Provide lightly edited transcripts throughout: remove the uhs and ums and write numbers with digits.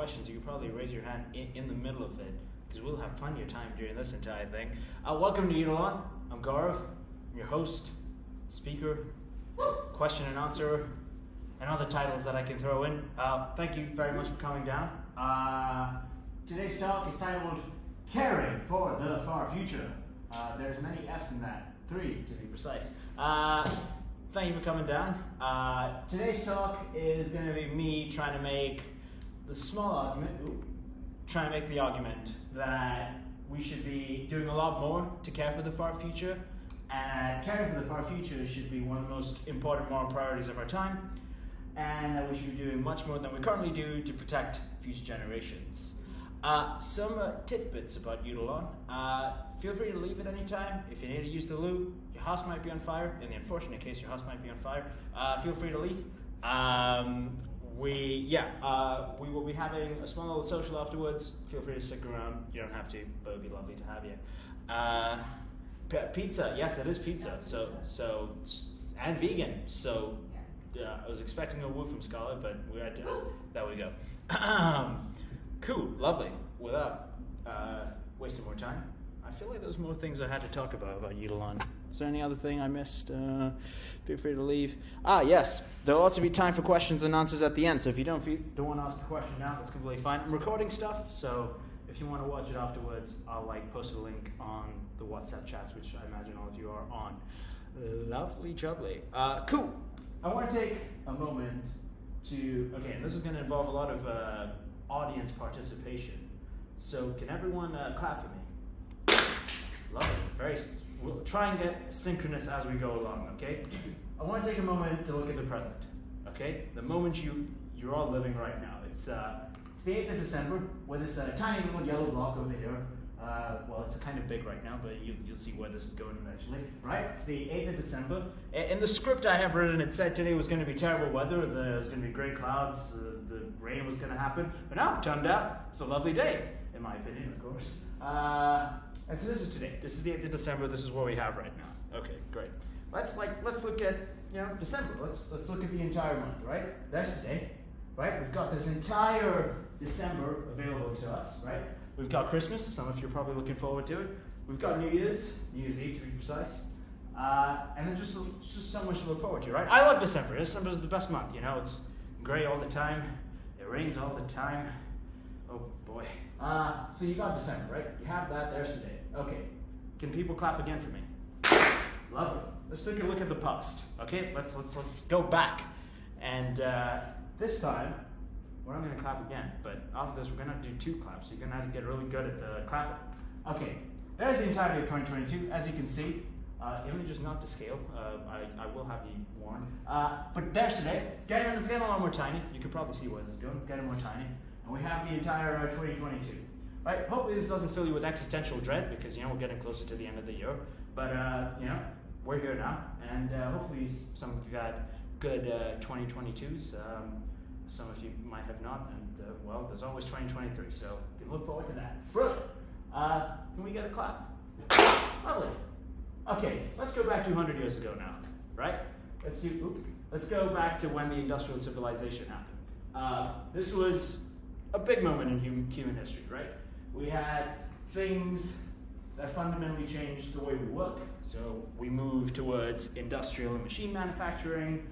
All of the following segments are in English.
questions, you can probably raise your hand in the middle of it, because we'll have plenty of time during this entire thing. Welcome to Eidolon. I'm Gaurav, your host, speaker, question and answer, and other titles that I can throw in. Thank you very much for coming down. Today's talk is titled Caring for the Far Future. There's many F's in that, 3 to be precise. Thank you for coming down. Today's talk is going to be me trying to make the argument that we should be doing a lot more to care for the far future, and caring for the far future should be one of the most important moral priorities of our time, and that we should be doing much more than we currently do to protect future generations. Some tidbits about Eidolon. Feel free to leave at any time. If you need to use the loo, your house might be on fire. In the unfortunate case your house might be on fire, feel free to leave. We will be having a small little social afterwards. Feel free to stick around. You don't have to, but it would be lovely to have you. Pizza, yes, it is pizza. So and vegan. So I was expecting a woo from Scarlett, but we had to. There we go. Cool, lovely. Without wasting more time, I feel like there's more things I had to talk about Eidolon. Is there any other thing I missed? Feel free to leave. Yes, there will also be time for questions and answers at the end, so if you don't want to ask a question now, that's completely fine. I'm recording stuff, so if you want to watch it afterwards, I'll post a link on the WhatsApp chats, which I imagine all of you are on. Lovely jubbly. Cool. I want to take a moment to, and this is going to involve a lot of audience participation. So can everyone clap for me? Lovely. We'll try and get synchronous as we go along, okay? I want to take a moment to look at the present, okay? The moment you're all living right now. It's the 8th of December with this tiny little yellow block over here. It's kind of big right now, but you'll see where this is going eventually, right? It's the 8th of December. In the script I have written, it said today was going to be terrible weather. There was going to be grey clouds. The rain was going to happen. But now, it turned out, it's a lovely day, in my opinion, of course. And so this is today. This is the 8th of December. This is what we have right now. Okay, great. Let's look at December. Let's look at the entire month, right? That's today, right? We've got this entire December available to us, right? We've got Christmas. Some of you are probably looking forward to it. We've got New Year's Eve to be precise, and then just so much to look forward to, right? I love December. December is the best month. It's grey all the time. It rains all the time. Oh boy. So you got December, right? You have that. There's today. Okay. Can people clap again for me? Lovely. Let's take a look at the past. Okay. Let's go back, and this time we're not going to clap again. But after this, we're going to have to do 2 claps. So you're going to have to get really good at the clapping. Okay. There's the entirety of 2022. As you can see, the image is not to scale. I will have you warned. But there's today. It's getting a lot more tiny. You can probably see where this is going. It's getting more tiny. And we have the entire 2022. Right? Hopefully this doesn't fill you with existential dread, because we're getting closer to the end of the year. But we're here now, and hopefully some of you had good 2022s. Some of you might have not, and there's always 2023, so you can look forward to that. Brilliant. Can we get a clap? Lovely. Okay, let's go back 200 years ago now, right? Let's go back to when the industrial civilization happened. This was a big moment in human history, right? We had things that fundamentally changed the way we work. So we moved towards industrial and machine manufacturing.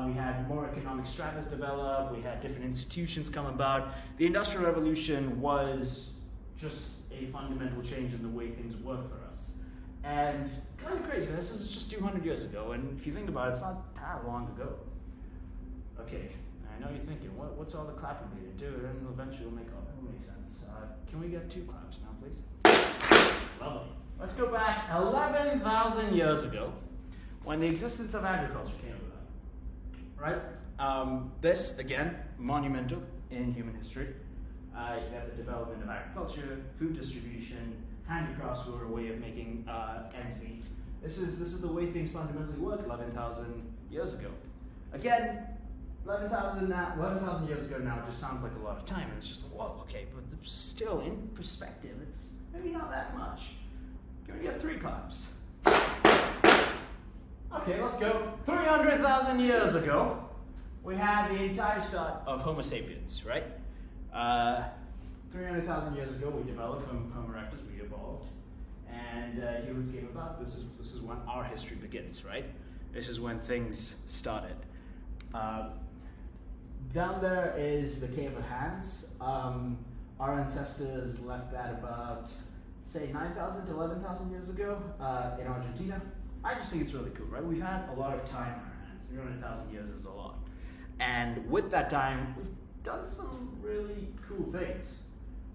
We had more economic stratas develop. We had different institutions come about. The Industrial Revolution was just a fundamental change in the way things work for us. And it's kind of crazy. This is just 200 years ago, and if you think about it, it's not that long ago. Okay, I know you're thinking, what's all the clapping going to do? And eventually it'll make sense. Can we get 2 claps now, please? Lovely. Let's go back 11,000 years ago, when the existence of agriculture came about. Right? This, again, monumental in human history. You have the development of agriculture, food distribution, handicrafts were a way of making ends meet. This is the way things fundamentally work 11,000 years ago. Again, 11,000 years ago now just sounds like a lot of time, and it's just, whoa, okay, but still, in perspective, it's maybe not that much. Can we get 3 claps? Okay, let's go. 300,000 years ago, we had the entire start of Homo sapiens, right? 900,000 years ago, we developed from Homo erectus, we evolved, and humans came about. This is when our history begins, right? This is when things started. Down there is the Cave of Hands. Our ancestors left that about, say, 9,000 to 11,000 years ago in Argentina. I just think it's really cool, right? We've had a lot of time on our hands. 300,000 years is a lot. And with that time, we've done some really cool things,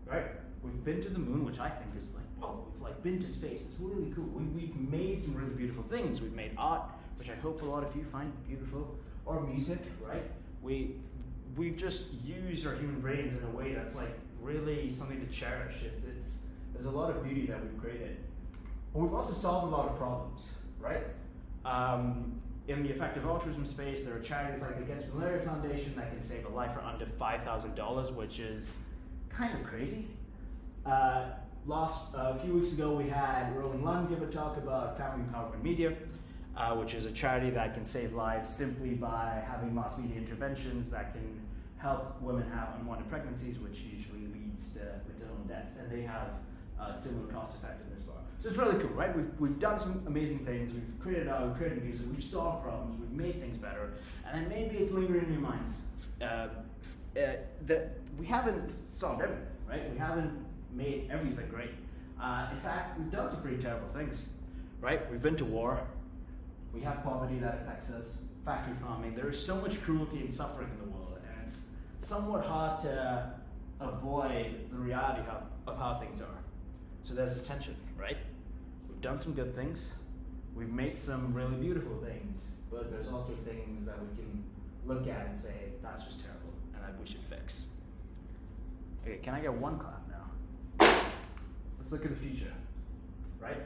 right? We've been to the moon, which I think is like, whoa, we've like been to space. It's really cool. We've made some really beautiful things. We've made art, which I hope a lot of you find beautiful, or music, right? We've just used our human brains in a way that's like really something to cherish. There's a lot of beauty that we've created. But we've also solved a lot of problems, right? In the effective altruism space, there are charities like the Against Malaria Foundation that can save a life for under $5,000, which is kind of crazy. A few weeks ago, we had Rolling Lund give a talk about Family Empowerment Media, which is a charity that can save lives simply by having mass media interventions that can help women have unwanted pregnancies, which usually leads to maternal deaths, and they have similar cost effectiveness bar. So it's really cool, right? We've done some amazing things. We've created art, we've created music, we've solved problems, we've made things better, and then maybe it's lingering in your minds that we haven't solved everything, right? We haven't made everything great. In fact, we've done some pretty terrible things, right? We've been to war. We have poverty that affects us. Factory farming. There is so much cruelty and suffering in the world, and it's somewhat hard to avoid the reality of how things are. So there's this tension, right? We've done some good things. We've made some really beautiful things, but there's also things that we can look at and say, that's just terrible, and that we should fix. Okay, can I get one clap now? Let's look at the future, right?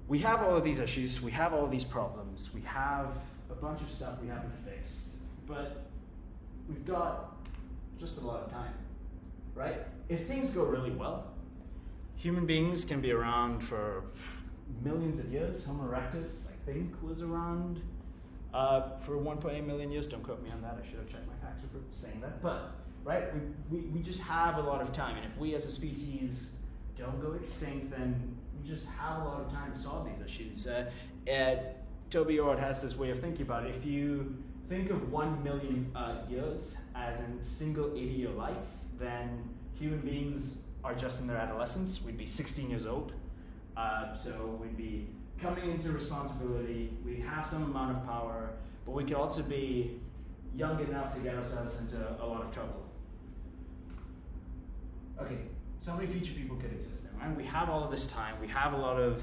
We have all of these issues, we have all of these problems, we have a bunch of stuff we haven't fixed, but we've got just a lot of time, right? If things go really well, human beings can be around for millions of years. Homo erectus, I think, was around for 1.8 million years. Don't quote me on that, I should have checked my facts before saying that. But, right, we just have a lot of time, and if we as a species don't go extinct, then we just have a lot of time to solve these issues. Toby Ord has this way of thinking about it. If you think of 1 million years as a single 80-year life, then human beings are just in their adolescence. We'd be 16 years old. So we'd be coming into responsibility. We'd have some amount of power, but we could also be young enough to get ourselves into a lot of trouble. Okay, so how many future people could exist then, right? We have all of this time. We have the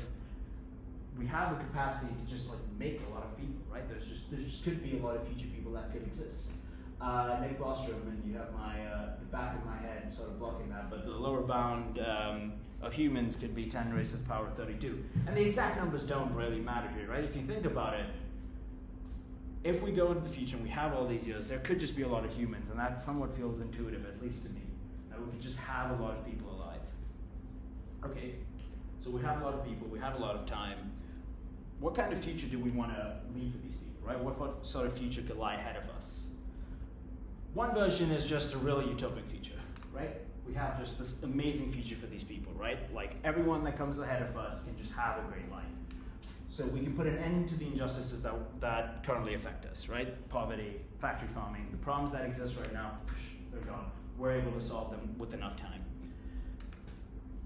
capacity to just like make a lot of people, right? There just could be a lot of future people that could exist. Nick Bostrom, and you have the back of my head sort of blocking that, but the lower bound of humans could be 10 raised to the power of 32. And the exact numbers don't really matter here, right? If you think about it, if we go into the future and we have all these years, there could just be a lot of humans, and that somewhat feels intuitive, at least to me, that we could just have a lot of people alive. Okay, so we have a lot of people, we have a lot of time. What kind of future do we want to leave for these people, right? What sort of future could lie ahead of us? One version is just a really utopic future, right? We have just this amazing future for these people, right? Like everyone that comes ahead of us can just have a great life. So we can put an end to the injustices that currently affect us, right? Poverty, factory farming, the problems that exist right now, they're gone. We're able to solve them with enough time.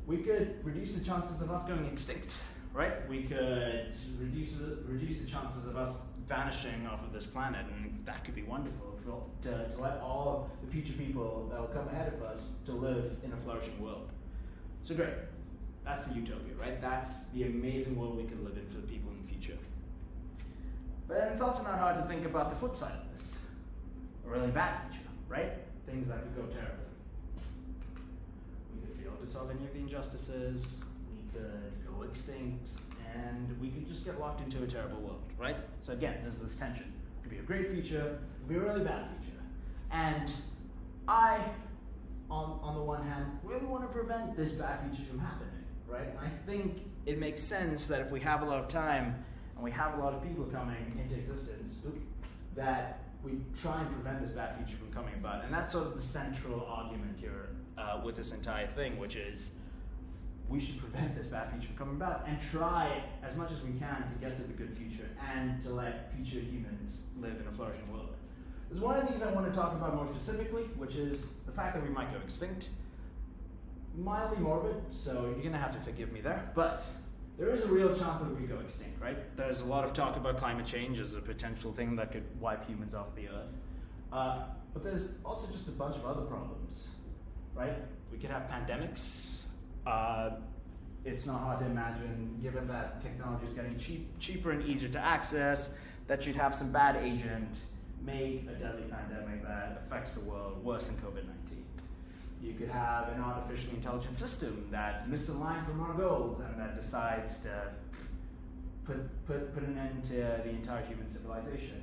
We could reduce the chances of us going extinct, right? We could reduce the chances of us vanishing off of this planet, and that could be wonderful to let all the future people that will come ahead of us to live in a flourishing world. So great, that's the utopia, right? That's the amazing world we can live in for the people in the future. But then it's also not hard to think about the flip side of this, a really bad future, right? Things that could go terribly. We could fail to solve any of the injustices, we could go extinct, and we could just get locked into a terrible world, right? So again, there's this tension. It could be a great future, it could be a really bad future. And I, on the one hand, really want to prevent this bad future from happening, right? And I think it makes sense that if we have a lot of time and we have a lot of people coming into existence, that we try and prevent this bad future from coming about. And that's sort of the central argument here with this entire thing, which is we should prevent this bad future from coming about and try as much as we can to get to the good future and to let future humans live in a flourishing world. There's one of these I want to talk about more specifically, which is the fact that we might go extinct. Mildly morbid, so you're going to have to forgive me there, but there is a real chance that we could go extinct, right? There's a lot of talk about climate change as a potential thing that could wipe humans off the earth. But there's also just a bunch of other problems, right? We could have pandemics. It's not hard to imagine, given that technology is getting cheaper and easier to access, that you'd have some bad agent make a deadly pandemic that affects the world worse than COVID-19. You could have an artificially intelligent system that's misaligned from our goals and that decides to put an end to the entire human civilization.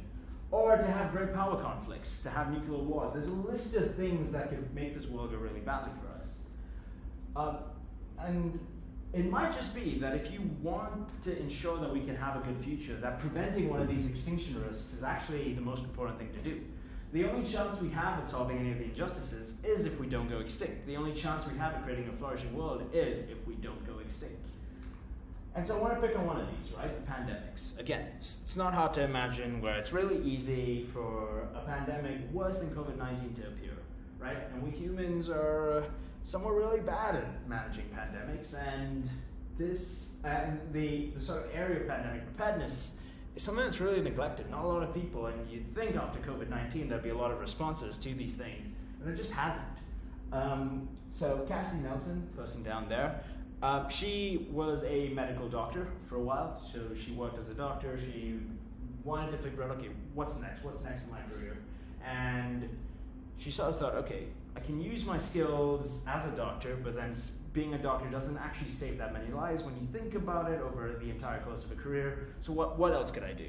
Or to have great power conflicts, to have nuclear war. There's a list of things that could make this world go really badly for us. And it might just be that if you want to ensure that we can have a good future, that preventing one of these extinction risks is actually the most important thing to do. The only chance we have at solving any of the injustices is if we don't go extinct. The only chance we have at creating a flourishing world is if we don't go extinct. And so I want to pick on one of these, right? The pandemics. Again, it's not hard to imagine where it's really easy for a pandemic worse than COVID-19 to appear, right? And we humans are somewhat really bad at managing pandemics, and the sort of area of pandemic preparedness is something that's really neglected. Not a lot of people, and you'd think after COVID-19 there'd be a lot of responses to these things, and there just hasn't. So Cassidy Nelson, person down there, she was a medical doctor for a while, so she worked as a doctor. She wanted to figure out, okay, what's next in my career? And she sort of thought, okay, I can use my skills as a doctor, but then being a doctor doesn't actually save that many lives when you think about it over the entire course of a career. So what else could I do?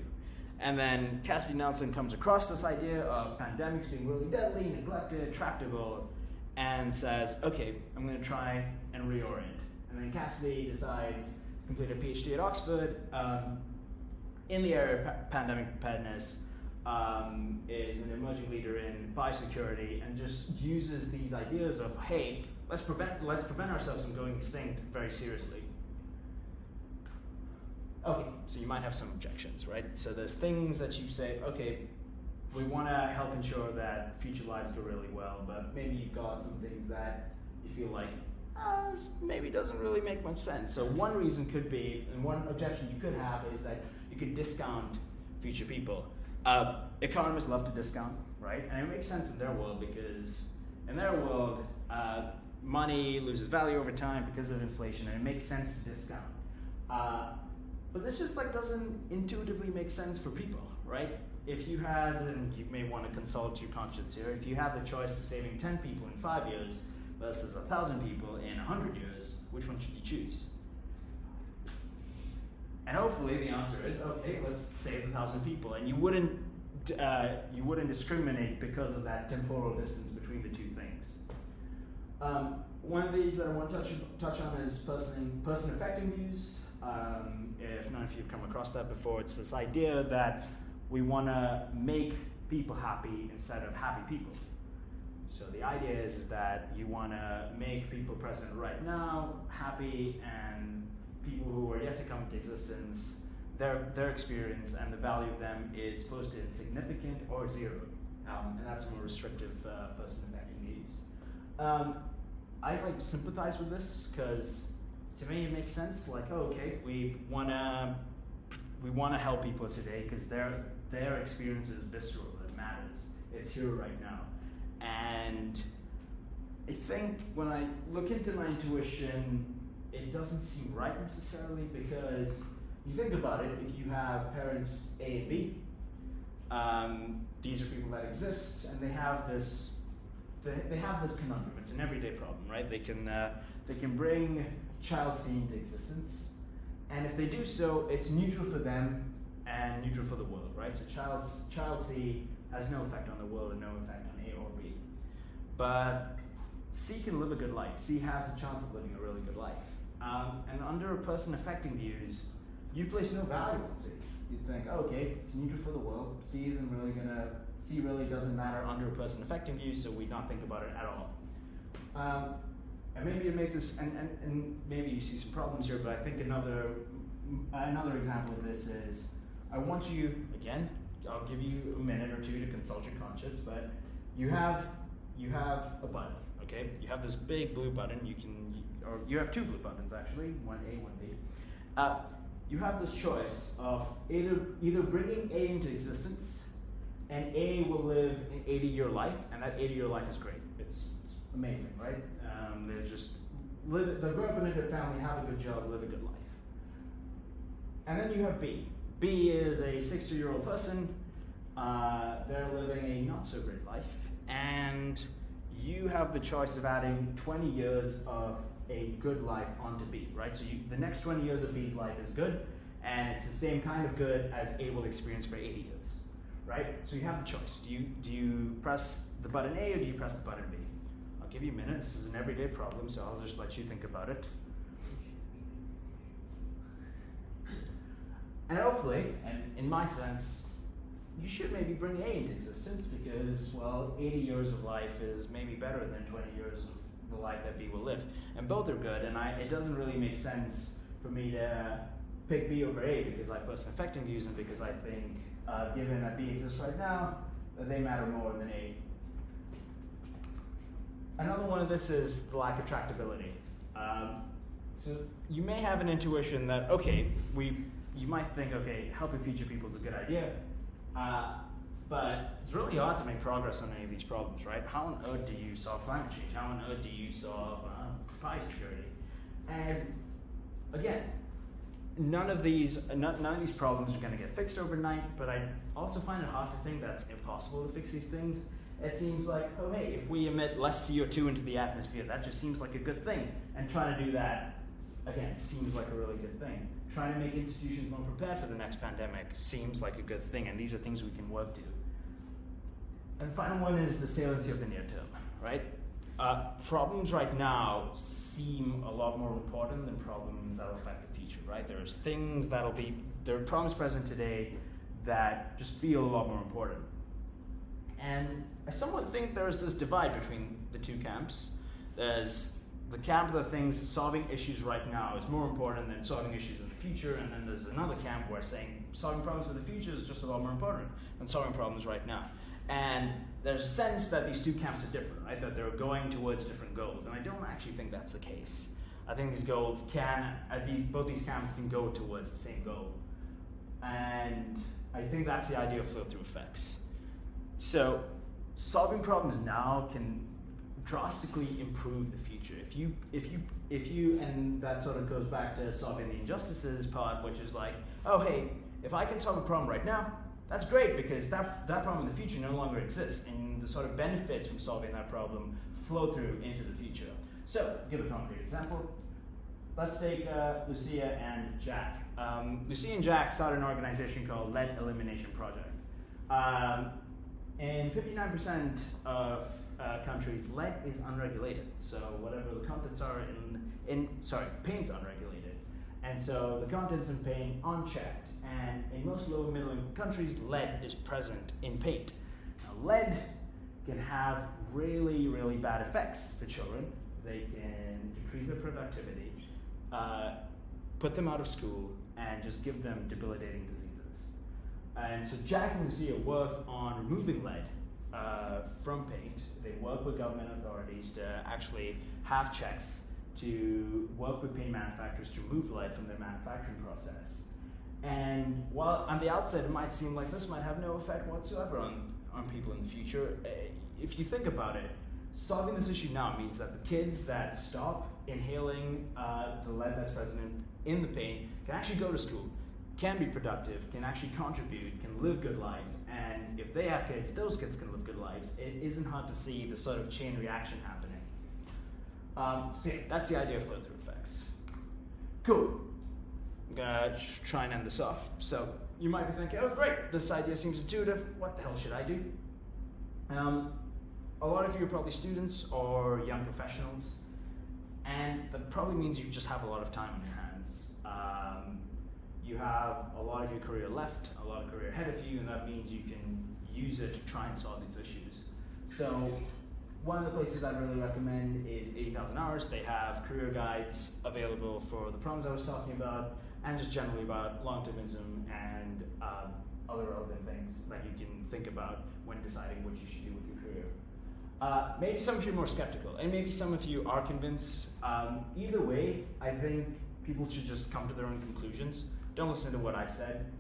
And then Cassidy Nelson comes across this idea of pandemics being really deadly, neglected, tractable, and says, okay, I'm going to try and reorient. And then Cassidy decides to complete a PhD at Oxford in the area of pandemic preparedness, is an emerging leader in biosecurity, and just uses these ideas of, hey, let's prevent ourselves from going extinct very seriously. Okay, so you might have some objections, right? So there's things that you say, okay, we want to help ensure that future lives go really well, but maybe you've got some things that you feel like, this maybe doesn't really make much sense. So one reason could be, and one objection you could have is that you could discount future people. Economists love to discount, right? And it makes sense in their world because in their world, money loses value over time because of inflation, and it makes sense to discount. But this just doesn't intuitively make sense for people, right? If you had, and you may want to consult your conscience here, if you had the choice of saving 10 people in 5 years versus 1,000 people in 100 years, which one should you choose? And hopefully the answer is, okay, let's save 1,000 people. And you wouldn't discriminate because of that temporal distance between the two things. One of these that I want to touch on is person affecting views. If none of you have come across that before, it's this idea that we want to make people happy instead of happy people. So the idea is that you want to make people present right now happy, and people who are yet to come into existence, their experience and the value of them is supposed to be insignificant or zero. And that's more restrictive person affecting views. I sympathize with this because to me it makes sense. Okay, we wanna help people today because their experience is visceral. It matters. It's here right now. And I think when I look into my intuition, it doesn't seem right necessarily, because you think about it, if you have parents A and B, these are people that exist, and they have this conundrum. It's an everyday problem, right? They can bring child C into existence, and if they do so, it's neutral for them and neutral for the world, right? So child C has no effect on the world and no effect on A or B. But C can live a good life. C has a chance of living a really good life. And under a person affecting views, you place no value on C. You think, okay, it's neutral for the world. C isn't really going to C really doesn't matter under a person affecting view, so we not think about it at all. And maybe you make this, and maybe you see some problems here, but I think another example of this is, I want you, again, I'll give you a minute or two to consult your conscience, but you have a button, okay? You have this big blue button, or you have two blue buttons actually, one A, one B. You have this choice of either bringing A into existence, and A will live an 80-year life, and that 80-year life is great. It's amazing, right? They grow up in a good family, have a good job, live a good life. And then you have B. B is a 60-year-old person. They're living a not-so-great life, and you have the choice of adding 20 years of a good life onto B, right? So the next 20 years of B's life is good, and it's the same kind of good as A will experience for 80 years, right? So you have the choice. Do you press the button A or do you press the button B? I'll give you a minute. This is an everyday problem, so I'll just let you think about it. And hopefully, and in my sense, you should maybe bring A into existence because, well, 80 years of life is maybe better than 20 years of the life that B will live. And both are good, and it doesn't really make sense for me to pick B over A because I have person affecting views and because I think, given that B exists right now, that they matter more than A. Another one of this is the lack of tractability. So you may have an intuition that, okay, you might think, okay, helping future people is a good idea, but it's really hard to make progress on any of these problems, right? How on earth do you solve climate change? How on earth do you solve pie security? And again, none of these problems are going to get fixed overnight, but I also find it hard to think that's impossible to fix these things. It seems like, oh hey, if we emit less CO2 into the atmosphere, that just seems like a good thing. And trying to do that, again, seems like a really good thing. Trying to make institutions more prepared for the next pandemic seems like a good thing, and these are things we can work to. And the final one is the saliency of the near term, right? Problems right now seem a lot more important than problems that will affect the future, right? There are problems present today that just feel a lot more important. And I somewhat think there's this divide between the two camps. There's the camp that thinks solving issues right now is more important than solving issues in the future, and then there's another camp where saying solving problems in the future is just a lot more important than solving problems right now. And there's a sense that these two camps are different, right? That they're going towards different goals, and I don't actually think that's the case. I think these goals both these camps can go towards the same goal. And I think that's the idea of flow-through effects. So solving problems now can drastically improve the future. If you, and that sort of goes back to solving the injustices part, which is like, oh hey, if I can solve a problem right now, that's great because that problem in the future no longer exists, and the sort of benefits from solving that problem flow through into the future. So, give a concrete example. Let's take Lucia and Jack. Lucia and Jack started an organization called Lead Elimination Project. In 59% of countries, lead is unregulated. So whatever the contents are paint's unregulated. And so the contents in paint unchecked. And in most low and middle income countries, lead is present in paint. Now lead can have really, really bad effects to children. They can decrease their productivity, put them out of school, and just give them debilitating diseases. And so Jack and Lucia work on removing lead from paint. They work with government authorities to actually have checks to work with paint manufacturers to remove lead from their manufacturing process. And while on the outset it might seem like this might have no effect whatsoever on people in the future, if you think about it, solving this issue now means that the kids that stop inhaling the lead that's present in the paint can actually go to school, can be productive, can actually contribute, can live good lives, and if they have kids, those kids can live good lives. It isn't hard to see the sort of chain reaction happening. So yeah, that's the idea of flow-through effects. Cool. I'm gonna try and end this off. So you might be thinking, oh great, this idea seems intuitive, what the hell should I do? A lot of you are probably students or young professionals, and that probably means you just have a lot of time on your hands. You have a lot of your career left, a lot of career ahead of you, and that means you use it to try and solve these issues. So one of the places I really recommend is 80,000 Hours. They have career guides available for the problems I was talking about, and just generally about long-termism and other relevant things that you can think about when deciding what you should do with your career. Maybe some of you are more skeptical, and maybe some of you are convinced. Either way, I think people should just come to their own conclusions. Don't listen to what I've said.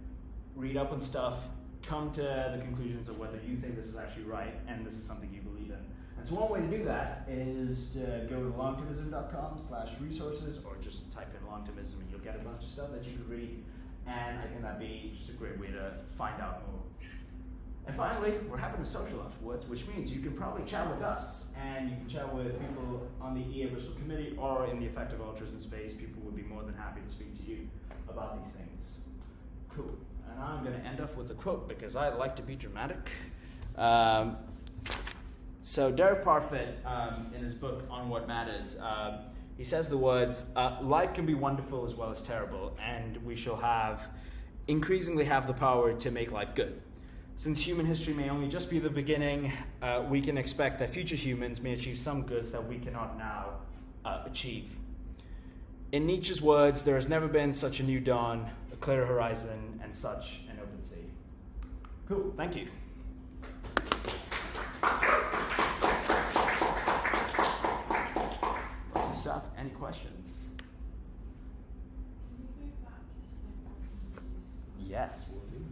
Read up on stuff, come to the conclusions of whether you think this is actually right and this is something you believe in. And so one way to do that is to go to longtermism.com/resources, or just type in longtermism and you'll get a bunch of stuff that you can read. And I think that'd be just a great way to find out more. And finally, we're having a social afterwards, which means you can probably chat with us, and you can chat with people on the EA Bristol committee or in the effective altruism space. People would be more than happy to speak to you about these things. Cool. And I'm going to end up with a quote because I like to be dramatic. So Derek Parfit, in his book On What Matters, he says the words, life can be wonderful as well as terrible, and we shall increasingly have the power to make life good. Since human history may only just be the beginning, we can expect that future humans may achieve some goods that we cannot now achieve. In Nietzsche's words, there has never been such a new dawn, a clear horizon, and such an open sea. Cool, thank you. Lovely stuff. Any questions? Can you go back to the Yes, we'll do.